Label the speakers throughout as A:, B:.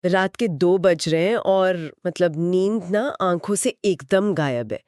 A: रात के 2 बज रहे हैं और मतलब नींद ना आंखों से एकदम गायब है।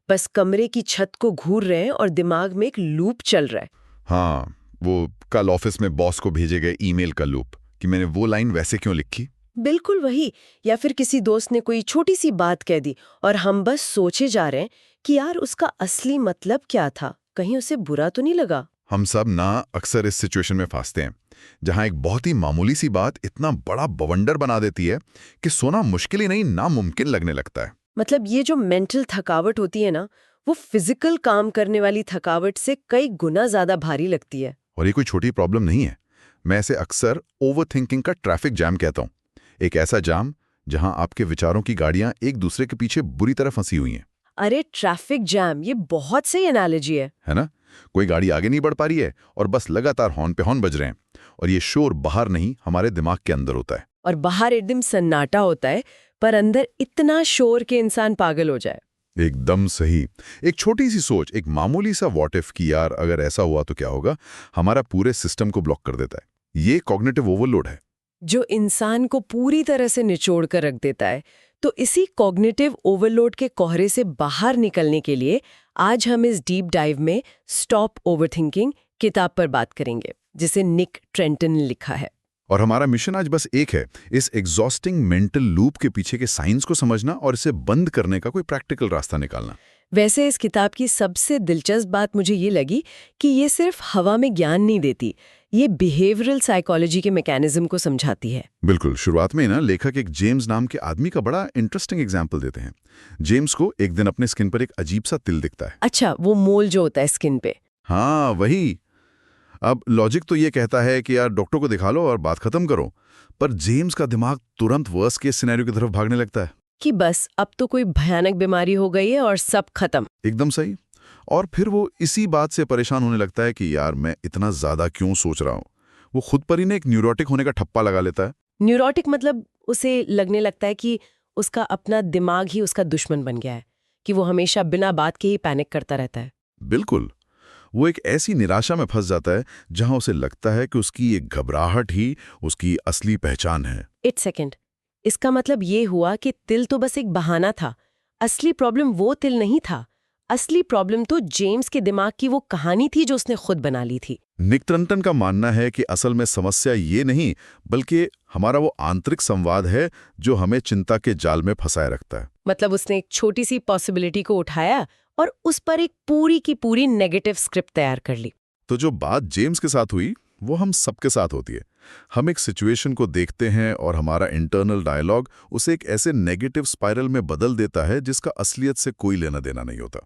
A: बस कमरे की छत को घूर रहे हैं और दिमाग में एक लूप चल रहा है।
B: हाँ, वो कल ऑफिस में बॉस को भेजे गए ईमेल का लूप कि मैंने वो लाइन वैसे क्यों लिखी।
A: बिल्कुल वही। या फिर किसी दोस्त ने कोई छोटी सी बात कह दी और हम बस सोचे जा रहे हैं कि यार उसका असली मतलब क्या था, कहीं उसे बुरा तो नहीं लगा।
B: हम सब ना अक्सर इस सिचुएशन में फंसते हैं जहां एक बहुत ही मामूली सी बात इतना बड़ा बवंडर बना देती है कि सोना मुश्किल ही नहीं नामुमकिन लगने लगता है।
A: मतलब ये जो मेंटल थकावट होती है ना, वो फिजिकल काम करने वाली थकावट से कई गुना ज्यादा भारी लगती है।
B: और ये कोई छोटी प्रॉब्लम नहीं है। मैं इसे अक्सर ओवर थिंकिंग का ट्रैफिक जैम कहता हूँ। एक ऐसा जाम जहां आपके विचारों की गाड़ियां एक दूसरे के पीछे बुरी तरह फंसी हुई हैं।
A: अरे ट्रैफिक जैम, ये बहुत सही एनालॉजी है
B: ना? कोई गाड़ी आगे नहीं बढ़ पा रही है और बस लगातार हॉर्न पे हॉर्न बज रहे हैं। और ये शोर बाहर नहीं, हमारे दिमाग के अंदर होता है।
A: और बाहर एकदम सन्नाटा होता है, पर अंदर इतना शोर के इंसान पागल हो जाए।
B: एकदम सही। एक छोटी सी सोच, एक मामूली सा व्हाट इफ कि यार अगर ऐसा हुआ तो क्या होगा, हमारा पूरे सिस्टम को ब्लॉक कर देता है। ये कॉग्निटिव ओवरलोड है।
A: जो इंसान को पूरी तरह से निचोड़ कर रख देता है। तो इसी कॉग्निटिव ओवरलोड के कोहरे से बाहर निकलने के लिए आज हम इस डीप डाइव में स्टॉप ओवरथिंकिंग किताब पर बात करेंगे, जिसे निक ट्रेंटन ने लिखा है।
B: और हमारा मिशन आज बस एक है, इस एग्जॉस्टिंग मेंटल लूप के पीछे के साइंस को समझना और इसे बंद करने का कोई प्रैक्टिकल रास्ता निकालना।
A: वैसे इस किताब की सबसे दिलचस्प बात मुझे ये लगी कि ये सिर्फ हवा में ज्ञान नहीं देती, ये बिहेवियरल साइकोलॉजी के मैकेनिज्म को समझाती है।
B: बिल्कुल। शुरुआत में ना लेखक एक जेम्स नाम के आदमी का बड़ा इंटरेस्टिंग एग्जाम्पल देते हैं। जेम्स को एक दिन अपने स्किन पर एक अजीब सा तिल दिखता है।
A: अच्छा, वो मोल जो होता है स्किन पे।
B: हाँ, वही। अब लॉजिक तो ये कहता है कि यार डॉक्टर को दिखा लो और बात खत्म करो, पर जेम्स का दिमाग तुरंत वर्स्ट केस सिनेरियो की तरफ भागने लगता है
A: कि बस अब तो कोई भयानक बीमारी हो गई है और सब खत्म।
B: एकदम सही। और फिर वो इसी बात से परेशान होने लगता है कि यार मैं इतना ज्यादा क्यों सोच रहा हूँ। वो खुद पर ही ना एक न्यूरोटिक होने का ठप्पा लगा लेता है।
A: न्यूरोटिक मतलब उसे लगने लगता है कि उसका अपना दिमाग ही उसका दुश्मन बन गया है, कि वो हमेशा बिना बात के ही पैनिक करता रहता है।
B: बिल्कुल। वो एक ऐसी निराशा में फंस जाता है जहां उसे लगता है कि उसकी एक घबराहट ही उसकी असली पहचान है।
A: एक सेकेंड, इसका मतलब ये हुआ कि तिल तो बस एक बहाना था। असली प्रॉब्लम वो तिल नहीं था। असली प्रॉब्लम तो जेम्स के दिमाग की वो कहानी थी जो उसने खुद बना ली थी।
B: निक ट्रेंटन का मानना है कि असल में समस्या ये नहीं, बल्कि हमारा वो आंतरिक संवाद है जो हमें चिंता के जाल में फंसाए रखता है।
A: मतलब उसने एक छोटी सी पॉसिबिलिटी को उठाया और उस पर एक पूरी की पूरी नेगेटिव स्क्रिप्ट तैयार कर ली।
B: तो जो बात जेम्स के साथ हुई वो हम सबके साथ होती है। हम एक सिचुएशन को देखते हैं और हमारा इंटरनल डायलॉग उसे एक ऐसे नेगेटिव स्पाइरल में बदल देता है जिसका असलियत से कोई लेना देना नहीं होता।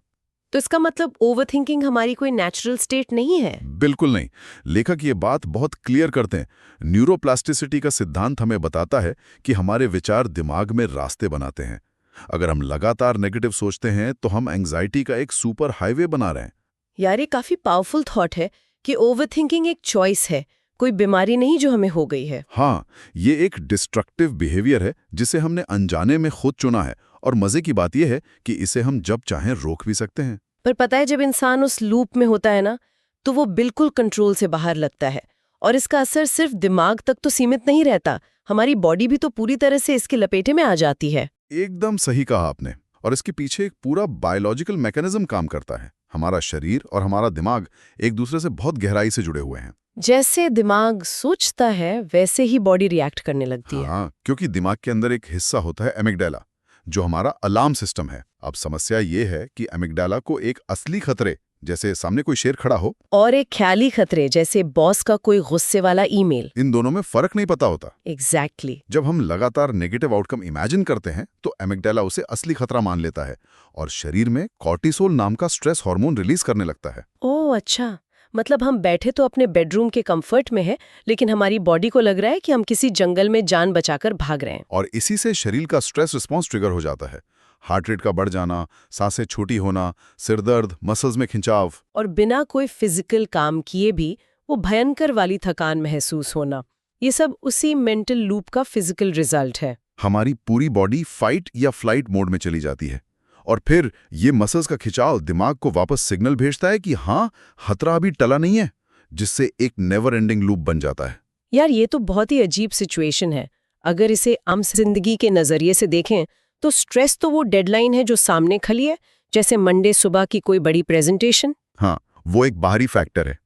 A: तो इसका मतलब ओवरथिंकिंग हमारी कोई नेचुरल स्टेट नहीं है?
B: बिल्कुल नहीं। लेखक ये बात बहुत क्लियर करते हैं। न्यूरोप्लास्टिसिटी का सिद्धांत हमें बताता है कि हमारे विचार दिमाग में रास्ते बनाते हैं। अगर हम लगातार नेगेटिव सोचते हैं तो हम एंग्जाइटी का एक सुपर हाईवे बना रहे हैं।
A: यार ये काफी पावरफुल थॉट है कि ओवरथिंकिंग एक चॉइस है, कोई बीमारी नहीं जो हमें हो गई है।
B: हाँ, ये एक डिस्ट्रक्टिव बिहेवियर है जिसे हमने अनजाने में खुद चुना है। और मजे की बात यह है कि इसे हम जब चाहें रोक भी सकते हैं।
A: पर पता है, जब इंसान उस लूप में होता है ना, तो वो बिल्कुल कंट्रोल से बाहर लगता है। और इसका असर सिर्फ दिमाग तक तो सीमित नहीं रहता, हमारी बॉडी भी तो पूरी तरह से इसके लपेटे में आ जाती है।
B: एकदम सही कहा आपने। और इसके पीछे एक पूरा बायोलॉजिकल मैकेनिज्म काम करता है। हमारा शरीर और हमारा दिमाग एक दूसरे से बहुत गहराई से जुड़े हुए हैं।
A: जैसे दिमाग सोचता है वैसे ही बॉडी रिएक्ट करने लगती है।
B: हाँ, क्योंकि दिमाग के अंदर एक हिस्सा होता है एमिगडाला, जो हमारा अलार्म सिस्टम है। अब समस्या ये है कि एमिगडाला को एक असली खतरे, जैसे सामने कोई शेर खड़ा हो,
A: और एक ख्याली खतरे, जैसे बॉस का कोई गुस्से वाला ईमेल,
B: इन दोनों में फर्क नहीं पता होता।
A: एग्जैक्टली।
B: जब हम लगातार नेगेटिव आउटकम इमेजिन करते हैं तो एमिगडाला उसे असली खतरा मान लेता है और शरीर में कॉर्टिसोल नाम का स्ट्रेस हार्मोन रिलीज करने लगता है।
A: ओह अच्छा, मतलब हम बैठे तो अपने बेडरूम के कंफर्ट में हैं, लेकिन हमारी बॉडी को लग रहा है कि हम किसी जंगल में जान बचाकर भाग रहे हैं।
B: और इसी से शरीर का स्ट्रेस रिस्पॉन्स ट्रिगर हो जाता है। हार्ट रेट का बढ़ जाना, सांसें छोटी होना, सिरदर्द, मसल्स में खिंचाव।
A: और बिना कोई फिजिकल काम किए भी वो भयंकर वाली थकान महसूस होना, ये सब उसी मेंटल लूप का फिजिकल रिजल्ट है।
B: हमारी पूरी बॉडी फाइट या फ्लाइट मोड में चली जाती है और फिर ये मसल्स का खिंचाव दिमाग को वापस सिग्नल भेजता है कि हाँ, खतरा अभी टला नहीं है, जिससे एक नेवर एंडिंग लूप बन जाता है।
A: यार ये तो बहुत ही अजीब सिचुएशन है। अगर इसे आम जिंदगी के नजरिए से देखें तो स्ट्रेस तो वो डेडलाइन है जो सामने खली है, जैसे मंडे सुबह की कोई बड़ी प्रेजेंटेशन।
B: हाँ, वो एक बाहरी फैक्टर है।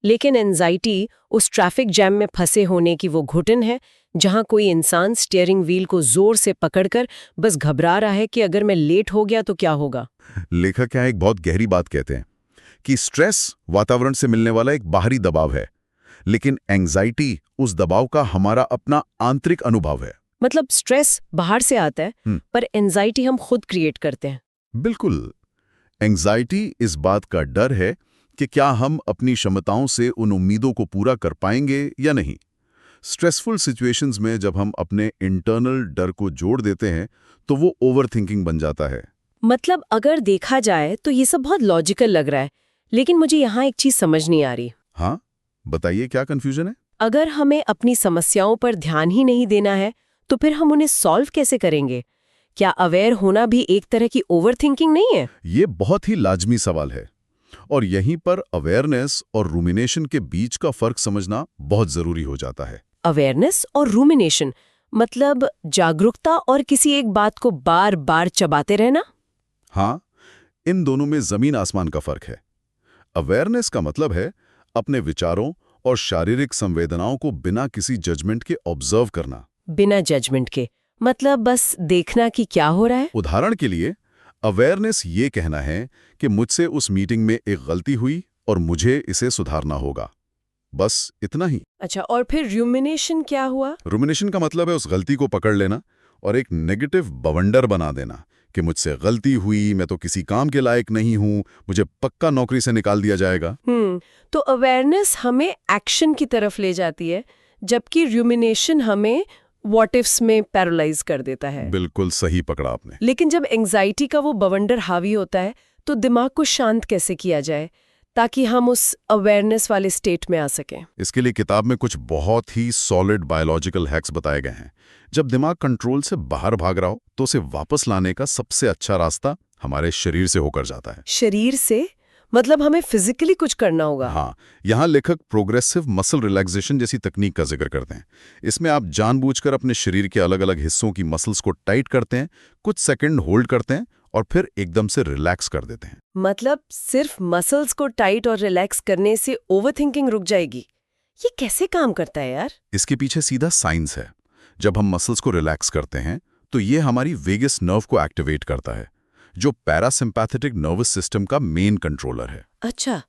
A: लेकिन एंजाइटी उस ट्रैफिक जैम में फंसे होने की वो घुटन है, जहां कोई इंसान स्टीयरिंग व्हील को जोर से पकड़कर बस घबरा रहा है कि अगर मैं लेट हो गया तो क्या होगा।
B: लेखक यहाँ एक बहुत गहरी बात कहते हैं कि स्ट्रेस वातावरण से मिलने वाला एक बाहरी दबाव है, लेकिन एंजाइटी उस दबाव का हमारा अपना आंतरिक अनुभव है।
A: मतलब स्ट्रेस बाहर से आता है, पर एंजाइटी हम खुद क्रिएट करते हैं।
B: बिल्कुल। एंजाइटी इस बात का डर है कि क्या हम अपनी क्षमताओं से उन उम्मीदों को पूरा कर पाएंगे या नहीं। स्ट्रेसफुल सिचुएशंस में जब हम अपने इंटरनल डर को जोड़ देते हैं तो वो ओवरथिंकिंग बन जाता है।
A: मतलब अगर देखा जाए तो ये सब बहुत लॉजिकल लग रहा है, लेकिन मुझे यहाँ एक चीज समझ नहीं आ रही।
B: हाँ, बताइए क्या कंफ्यूजन है?
A: अगर हमें अपनी समस्याओं पर ध्यान ही नहीं देना है तो फिर हम उन्हें सॉल्व कैसे करेंगे? क्या अवेयर होना भी एक तरह की ओवरथिंकिंग नहीं है?
B: ये बहुत ही लाजमी सवाल है, और यहीं पर अवेयरनेस और रूमिनेशन के बीच का फर्क समझना बहुत जरूरी हो जाता है।
A: अवेयरनेस और रूमिनेशन मतलब जागरूकता और किसी एक बात को बार बार चबाते रहना?
B: हाँ, इन दोनों में जमीन आसमान का फर्क है। अवेयरनेस का मतलब है अपने विचारों और शारीरिक संवेदनाओं को बिना किसी जजमेंट के ऑब्जर्व करना।
A: बिना जजमेंट के मतलब बस देखना कि क्या हो रहा है।
B: उदाहरण के लिए, अवेयरनेस ये कहना है कि मुझसे उस मीटिंग में एक गलती हुई और मुझे इसे सुधारना होगा, बस इतना ही।
A: अच्छा, और फिर रूमिनेशन क्या हुआ?
B: रूमिनेशन का मतलब है उस गलती को पकड़ लेना और एक नेगेटिव बवंडर बना देना कि मुझसे गलती हुई, मैं तो किसी काम के लायक नहीं हूं, मुझे पक्का नौकरी से निकाल दिया जाएगा।
A: तो अवेयरनेस हमें एक्शन की तरफ ले जाती है, जबकि रूमिनेशन हमें व्हाट इफ्स में पैरालाइज कर देता है।
B: बिल्कुल सही पकड़ा आपने।
A: लेकिन जब एंजाइटी का वो बवंडर हावी होता है तो दिमाग को शांत कैसे किया जाए ताकि हम उस अवेयरनेस वाले स्टेट में आ सकें?
B: इसके लिए किताब में कुछ बहुत ही सॉलिड बायोलॉजिकल हैक्स बताए गए हैं। जब दिमाग कंट्रोल से बाहर भाग रहा हो तो उसे वापस लाने का सबसे अच्छा रास्ता हमारे शरीर से होकर जाता है।
A: शरीर से मतलब हमें फिजिकली कुछ करना होगा?
B: हाँ, यहाँ लेखक प्रोग्रेसिव मसल रिलैक्सेशन जैसी तकनीक का जिक्र करते हैं। इसमें आप जानबूझकर अपने शरीर के अलग अलग हिस्सों की मसल्स को टाइट करते हैं, कुछ सेकंड होल्ड करते हैं और फिर एकदम से रिलैक्स कर देते हैं।
A: मतलब सिर्फ मसल्स को टाइट और रिलैक्स करने से ओवरथिंकिंग रुक जाएगी? ये कैसे काम करता है यार?
B: इसके पीछे सीधा साइंस है। जब हम मसल्स को रिलैक्स करते हैं तो ये हमारी वेगस नर्व को एक्टिवेट करता है, जो पैरासिम्पैथेटिक नर्वस सिस्टम का मेन कंट्रोलर है।
A: अच्छा,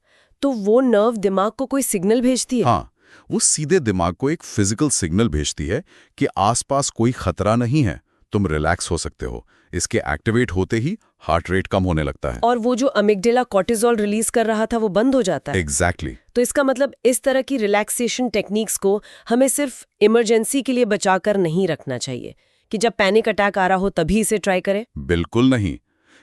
A: तो वो नर्व दिमाग को कोई सिग्नल भेजती है?
B: हाँ, वो सीधे दिमाग को एक फिजिकल सिग्नल भेजती है कि आसपास कोई खतरा नहीं है, तुम रिलैक्स हो सकते हो। इसके एक्टिवेट होते ही हार्ट रेट कम होने लगता है
A: और वो जो अमिगडाला कॉर्टिसोल रिलीज कर रहा था वो बंद हो जाता है।
B: एग्जैक्टली।
A: तो इसका मतलब इस तरह की रिलैक्सेशन टेक्निक्स को हमें सिर्फ इमरजेंसी के लिए बचाकर नहीं रखना चाहिए कि जब पैनिक अटैक आ रहा हो तभी इसे ट्राई करें?
B: बिल्कुल नहीं,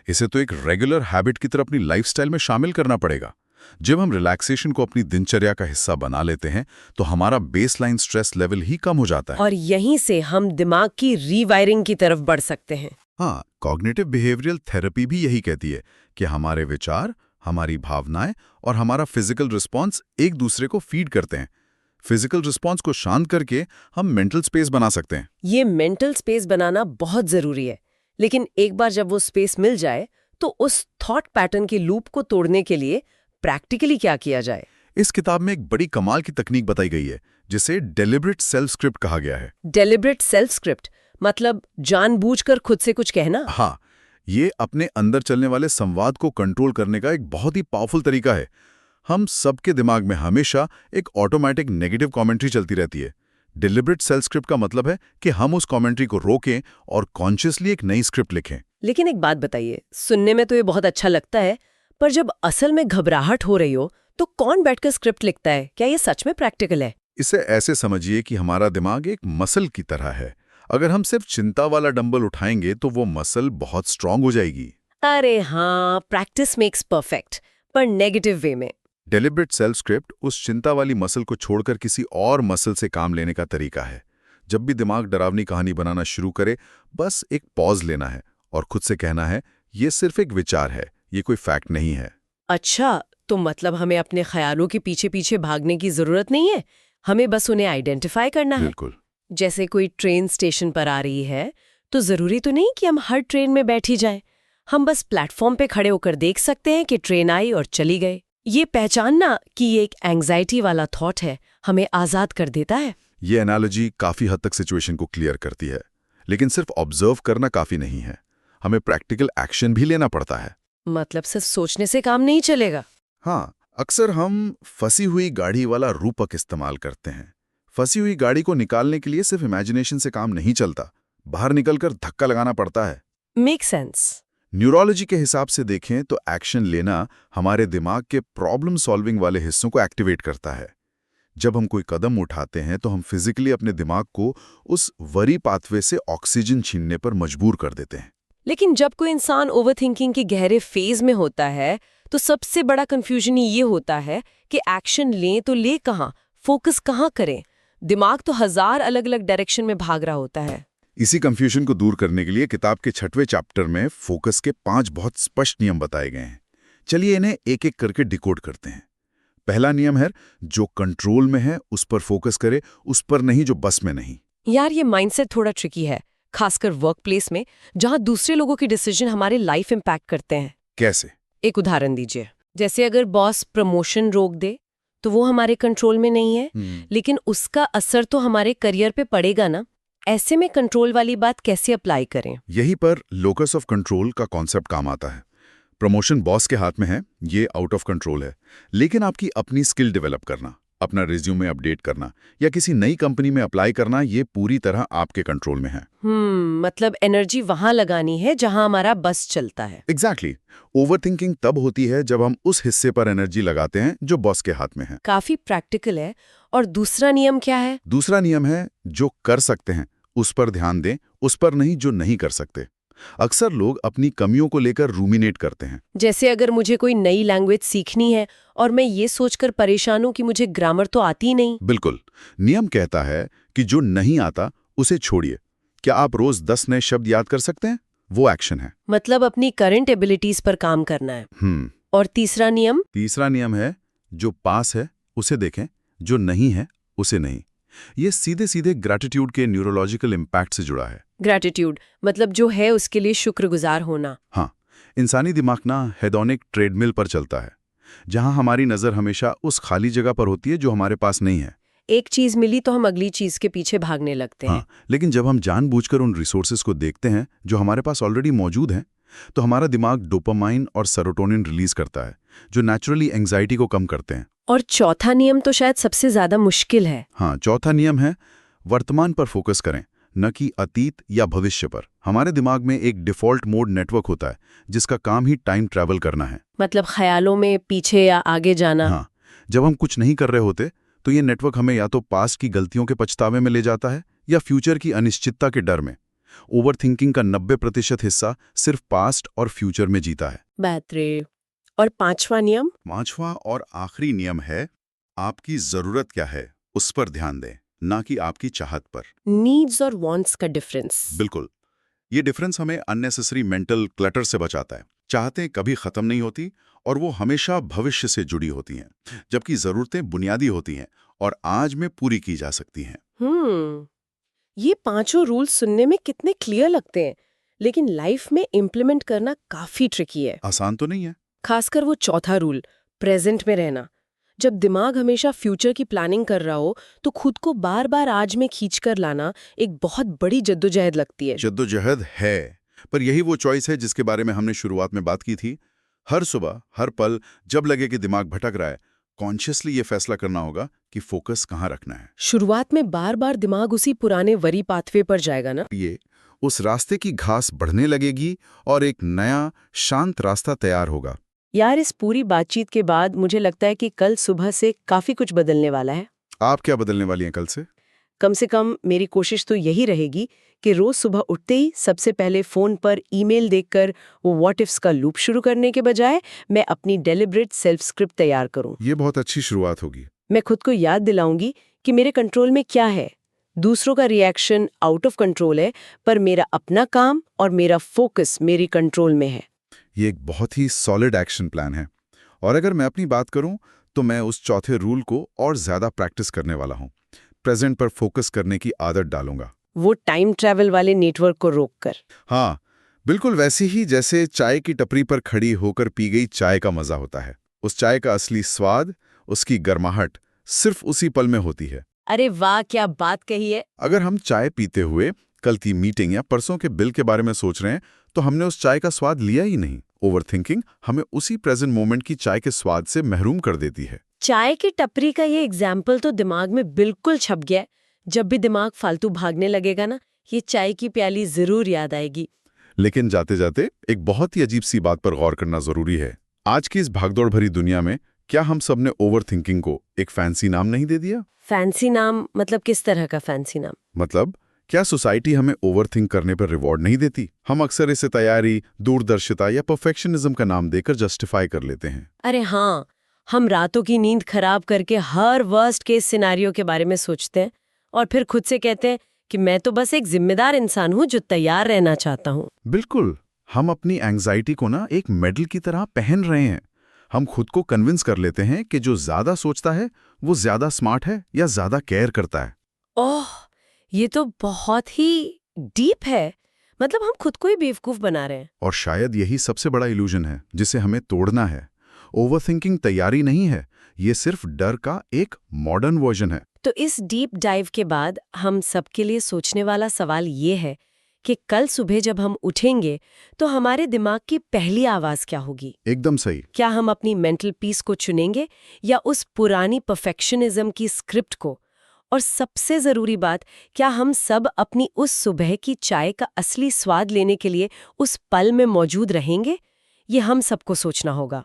B: इसे तो एक रेगुलर हैबिट की तरह अपनी लाइफस्टाइल में शामिल करना पड़ेगा। जब हम रिलैक्सेशन को अपनी दिनचर्या का हिस्सा बना लेते हैं तो हमारा बेसलाइन स्ट्रेस लेवल ही कम हो जाता है
A: और यहीं से हम दिमाग की रीवायरिंग की तरफ बढ़ सकते हैं।
B: हाँ, कॉग्निटिव बिहेवियरल थेरेपी भी यही कहती है कि हमारे विचार, हमारी भावनाएं और हमारा फिजिकल रिस्पॉन्स एक दूसरे को फीड करते हैं। फिजिकल रिस्पॉन्स को शांत करके हम मेंटल स्पेस बना सकते हैं।
A: ये मेंटल स्पेस बनाना बहुत जरूरी है, लेकिन एक बार जब वो स्पेस मिल जाए तो उस थॉट पैटर्न की लूप को तोड़ने के लिए प्रैक्टिकली क्या किया जाए?
B: इस किताब में एक बड़ी कमाल की तकनीक बताई गई है जिसे डेलिब्रेट सेल्फ स्क्रिप्ट कहा गया है।
A: डेलिब्रेट सेल्फ स्क्रिप्ट मतलब जानबूझकर खुद से कुछ कहना?
B: हाँ, ये अपने अंदर चलने वाले संवाद को कंट्रोल करने का एक बहुत ही पावरफुल तरीका है। हम सबके दिमाग में हमेशा एक ऑटोमेटिक नेगेटिव कमेंट्री चलती रहती है। डिलिब्रेट सेल्फ स्क्रिप्ट का मतलब है कि हम उस कमेंट्री को रोकें और कॉन्शियसली एक नई स्क्रिप्ट लिखें।
A: लेकिन एक बात बताइए, सुनने में तो ये बहुत अच्छा लगता है, पर जब असल में घबराहट हो रही हो तो कौन बैठकर स्क्रिप्ट लिखता है? क्या ये सच में प्रैक्टिकल है?
B: इसे ऐसे समझिए कि हमारा दिमाग एक मसल की तरह है। अगर हम सिर्फ चिंता वाला डंबल उठाएंगे तो वो मसल बहुत स्ट्रांग हो जाएगी।
A: अरे हाँ, प्रैक्टिस मेक्स परफेक्ट, पर नेगेटिव वे में।
B: डेलिब्रेट सेल्फ स्क्रिप्ट उस चिंता वाली मसल को छोड़कर किसी और मसल से काम लेने का तरीका है। जब भी दिमाग डरावनी कहानी बनाना शुरू करे, बस एक पॉज लेना है और खुद से कहना है, ये सिर्फ एक विचार है, ये कोई फैक्ट नहीं है।
A: अच्छा, तो मतलब हमें अपने ख्यालों के पीछे पीछे भागने की जरूरत नहीं है, हमें बस उन्हें आइडेंटिफाई करना है।
B: बिल्कुल।
A: जैसे कोई ट्रेन स्टेशन पर आ रही है तो जरूरी तो नहीं कि हम हर ट्रेन में बैठ ही जाएं। हम बस प्लेटफॉर्म पे खड़े होकर देख सकते हैं कि ट्रेन आई और चली गई। ये पहचानना कि ये एक एंग्जाइटी वाला थॉट है हमें आजाद कर देता है।
B: ये एनालॉजी काफी हद तक सिचुएशन को क्लियर करती है, लेकिन सिर्फ ऑब्जर्व करना काफी नहीं है, हमें प्रैक्टिकल एक्शन भी लेना पड़ता है।
A: मतलब सिर्फ सोचने से काम नहीं चलेगा।
B: हाँ, अक्सर हम फंसी हुई गाड़ी वाला रूपक इस्तेमाल करते हैं। फंसी हुई गाड़ी को निकालने के लिए सिर्फ इमेजिनेशन से काम नहीं चलता, बाहर निकलकर धक्का लगाना पड़ता है।
A: Make sense.
B: न्यूरोलॉजी के हिसाब से देखें तो एक्शन लेना हमारे दिमाग के प्रॉब्लम सॉल्विंग वाले हिस्सों को एक्टिवेट करता है। जब हम कोई कदम उठाते हैं तो हम फिजिकली अपने दिमाग को उस वरी पाथवे से ऑक्सीजन छीनने पर मजबूर कर देते हैं।
A: लेकिन जब कोई इंसान ओवरथिंकिंग के गहरे फेज में होता है तो सबसे बड़ा कंफ्यूजन ये होता है कि एक्शन लें तो ले कहाँ, फोकस कहाँ करें। दिमाग तो 1000 अलग-अलग डायरेक्शन में भाग रहा होता है।
B: इसी कंफ्यूजन को दूर करने के लिए किताब के 6वें चैप्टर में फोकस के 5 बहुत स्पष्ट नियम बताए गए हैं। चलिए इन्हें एक एक करके डिकोड करते हैं। पहला नियम है, जो कंट्रोल में है उस पर फोकस करे, उस पर नहीं जो बस में नहीं।
A: यार ये माइंडसेट थोड़ा ट्रिकी है, खासकर वर्क प्लेस में जहां दूसरे लोगों के डिसीजन हमारे लाइफ इम्पैक्ट करते हैं।
B: कैसे?
A: एक उदाहरण दीजिए। जैसे अगर बॉस प्रमोशन रोक दे तो वो हमारे कंट्रोल में नहीं है, लेकिन उसका असर तो हमारे करियर पे पड़ेगा ना। ऐसे में कंट्रोल वाली बात कैसे अप्लाई करें?
B: यही पर लोकस ऑफ कंट्रोल का कॉन्सेप्ट काम आता है। प्रमोशन बॉस के हाथ में है, ये आउट ऑफ कंट्रोल है, लेकिन आपकी अपनी स्किल डेवलप करना, अपना रिज्यूमे अपडेट करना या किसी नई कंपनी में अप्लाई करना, ये पूरी तरह आपके कंट्रोल में है।
A: मतलब एनर्जी वहां लगानी है जहां हमारा बस चलता है।
B: एग्जैक्टली। ओवरथिंकिंग तब होती है जब हम उस हिस्से पर एनर्जी लगाते हैं जो बॉस के हाथ में है।
A: काफी प्रैक्टिकल है। और दूसरा नियम क्या है?
B: दूसरा नियम है, जो कर सकते हैं उस पर ध्यान दें, उस पर नहीं जो नहीं कर सकते। अक्सर लोग अपनी कमियों को लेकर रूमिनेट करते हैं।
A: जैसे अगर मुझे कोई नई लैंग्वेज सीखनी है और मैं ये सोचकर परेशान हूं कि मुझे ग्रामर तो आती नहीं।
B: बिल्कुल। नियम कहता है कि जो नहीं आता उसे छोड़िए। क्या आप रोज 10 नए शब्द याद कर सकते हैं? वो एक्शन है।
A: मतलब अपनी करंट एबिलिटीज पर काम करना है। और तीसरा नियम?
B: तीसरा नियम है, जो पास है उसे देखें, जो नहीं है उसे नहीं। ये सीधे सीधे ग्रैटिट्यूड के न्यूरोलॉजिकल इम्पैक्ट से जुड़ा है।
A: ग्रैटिट्यूड मतलब जो है उसके लिए शुक्रगुजार होना।
B: हाँ, इंसानी दिमाग ना हेडोनिक ट्रेडमिल पर चलता है, जहां हमारी नजर हमेशा उस खाली जगह पर होती है जो हमारे पास नहीं है।
A: एक चीज मिली तो हम अगली चीज के पीछे भागने लगते हैं।
B: हाँ, लेकिन जब हम जानबूझकर उन रिसोर्सेज को देखते हैं जो हमारे पास ऑलरेडी मौजूद हैं, तो हमारा दिमाग डोपामाइन और सेरोटोनिन रिलीज करता है, जो नेचुरली एंग्जाइटी को कम करते हैं।
A: और चौथा नियम तो शायद सबसे ज्यादा मुश्किल है।
B: हाँ, चौथा नियम है, वर्तमान पर फोकस करें, न कि अतीत या भविष्य पर। हमारे दिमाग में एक डिफॉल्ट मोड नेटवर्क होता है जिसका काम ही टाइम ट्रैवल करना है।
A: मतलब ख्यालों में पीछे या आगे जाना।
B: हाँ, जब हम कुछ नहीं कर रहे होते तो ये नेटवर्क हमें या तो पास्ट की गलतियों के पछतावे में ले जाता है या फ्यूचर की अनिश्चितता के डर में। ओवरथिंकिंग का 90% हिस्सा सिर्फ पास्ट और फ्यूचर में जीता है।
A: बेहतरीन। और पांचवा नियम?
B: पांचवा और आखिरी नियम है, आपकी जरूरत क्या है उस पर ध्यान दें, ना कि आपकी चाहत पर।
A: नीड्स और वांट्स का डिफरेंस।
B: बिल्कुल। ये डिफरेंस हमें अननेसेसरी मेंटल क्लटर से बचाता है। चाहतें कभी खत्म नहीं होती और वो हमेशा भविष्य से जुड़ी होती हैं, जबकि जरूरतें बुनियादी होती हैं और आज में पूरी की जा सकती हैं।
A: ये पांचों रूल्स सुनने में कितने क्लियर लगते हैं, लेकिन लाइफ में इम्प्लीमेंट करना काफी ट्रिकी है।
B: आसान तो नहीं है।
A: खासकर वो चौथा रूल, प्रेजेंट में रहना। जब दिमाग हमेशा फ्यूचर की प्लानिंग कर रहा हो तो खुद को बार बार आज में खींचकर लाना एक बहुत बड़ी जद्दोजहद लगती है।
B: जद्दोजहद है, पर यही वो चॉइस है जिसके बारे में हमने शुरुआत में बात की थी। हर सुबह, हर पल जब लगे कि दिमाग भटक रहा है, कॉन्शियसली ये फैसला करना होगा कि फोकस कहाँ रखना है।
A: शुरुआत में बार बार दिमाग उसी पुराने वरी पाथवे पर जाएगा ना।
B: ये उस रास्ते की घास बढ़ने लगेगी और एक नया शांत रास्ता तैयार होगा।
A: यार, इस पूरी बातचीत के बाद मुझे लगता है कि कल सुबह से काफी कुछ बदलने वाला है।
B: आप क्या बदलने वाली हैं कल से?
A: कम से कम मेरी कोशिश तो यही रहेगी कि रोज सुबह उठते ही सबसे पहले फोन पर ईमेल देखकर वो व्हाट इफ्स का लूप शुरू करने के बजाय मैं अपनी डेलिब्रेट सेल्फ स्क्रिप्ट तैयार करूं।
B: ये बहुत अच्छी शुरुआत होगी।
A: मैं खुद को याद दिलाऊंगी कि मेरे कंट्रोल में क्या है। दूसरों का रिएक्शन आउट ऑफ कंट्रोल है, पर मेरा अपना काम और मेरा फोकस मेरी कंट्रोल में है।
B: ये एक बहुत ही सॉलिड एक्शन प्लान है। और अगर मैं अपनी बात करूं तो मैं उस चौथे रूल को और ज्यादा प्रैक्टिस करने वाला हूं। प्रेजेंट पर फोकस करने की आदत डालूंगा।
A: वो टाइम ट्रैवल वाले नेटवर्क को रोककर।
B: हाँ, बिल्कुल वैसे ही जैसे चाय की टपरी पर खड़ी होकर पी गई चाय का मजा होता है। उस चाय का असली स्वाद, उसकी गर्माहट सिर्फ उसी पल में होती है।
A: अरे वाह, क्या बात कही है।
B: अगर हम चाय पीते हुए कल की मीटिंग या परसों के बिल के बारे में सोच रहे हैं तो हमने उस चाय का स्वाद लिया ही नहीं। ओवरथिंकिंग हमें उसी प्रेजेंट मोमेंट की चाय के स्वाद से महरूम कर देती है।
A: चाय की टपरी का ये एग्जाम्पल तो दिमाग में बिल्कुल छप गया है। जब भी दिमाग फालतू भागने लगेगा ना, ये चाय की प्याली जरूर याद आएगी।
B: लेकिन जाते जाते एक बहुत ही अजीब सी बात पर गौर करना जरूरी है। आज की इस भागदौड़ भरी दुनिया में क्या हम सब ने ओवरथिंकिंग को एक फैंसी नाम नहीं दे दिया?
A: फैंसी नाम मतलब किस तरह का फैंसी नाम?
B: मतलब क्या सोसाइटी हमें ओवरथिंक करने पर रिवॉर्ड नहीं देती? हम अक्सर इसे तैयारी, दूरदर्शिता या परफेक्शनिज्म का नाम देकर जस्टिफाई कर लेते हैं।
A: अरे हाँ, हम रातों की नींद खराब करके हर वर्स्ट केस सिनेरियो के बारे में सोचते हैं और फिर खुद से कहते हैं कि मैं तो बस एक जिम्मेदार इंसान हूँ जो तैयार रहना चाहता हूँ।
B: बिल्कुल, हम अपनी एंग्जाइटी को ना एक मेडल की तरह पहन रहे हैं। हम खुद को कन्विंस कर लेते हैं कि जो ज्यादा सोचता है वो ज्यादा स्मार्ट है या ज्यादा केयर करता है।
A: ओह, ये तो बहुत ही डीप है। मतलब हम खुद को ही बेवकूफ बना रहे हैं।
B: और शायद यही सबसे बड़ा इल्यूजन है जिसे हमें तोड़ना है। ओवरथिंकिंग तैयारी नहीं है, ये सिर्फ डर का एक मॉडर्न वर्जन है।
A: तो इस डीप डाइव के बाद हम सबके लिए सोचने वाला सवाल ये है कि कल सुबह जब हम उठेंगे तो हमारे दिमाग की पहली आवाज क्या होगी?
B: एकदम सही।
A: क्या हम अपनी मेंटल पीस को चुनेंगे या उस पुरानी परफेक्शनिज्म की स्क्रिप्ट को? और सबसे जरूरी बात, क्या हम सब अपनी उस सुबह की चाय का असली स्वाद लेने के लिए उस पल में मौजूद रहेंगे? ये हम सबको सोचना होगा।